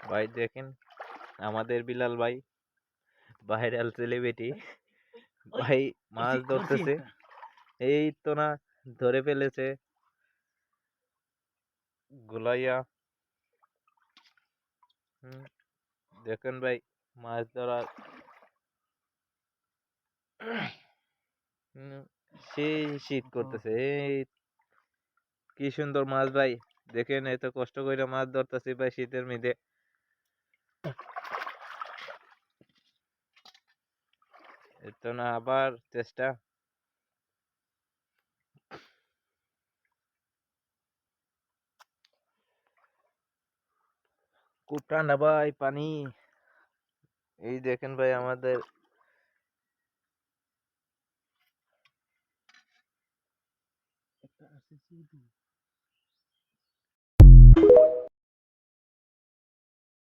ভাই দেখেন আমাদের বিলাল ভাই ভাইরাল সেলিব্রিটি ভাই মাছ ধরতেছে। এই তো না, ধরে ফেলেছে গুলাইয়া। হুম, দেখেন ভাই মাছ ধরা হুম, সেই শীত করতেছে। এই কি সুন্দর মাছ ভাই, দেখেন এত কষ্ট করে মাছ ধরতেছি ভাই শীতের মধ্যে। এত না, আবার চেষ্টা। খুব ঠান্ডা ভাই পানি। এই দেখেন ভাই আমাদের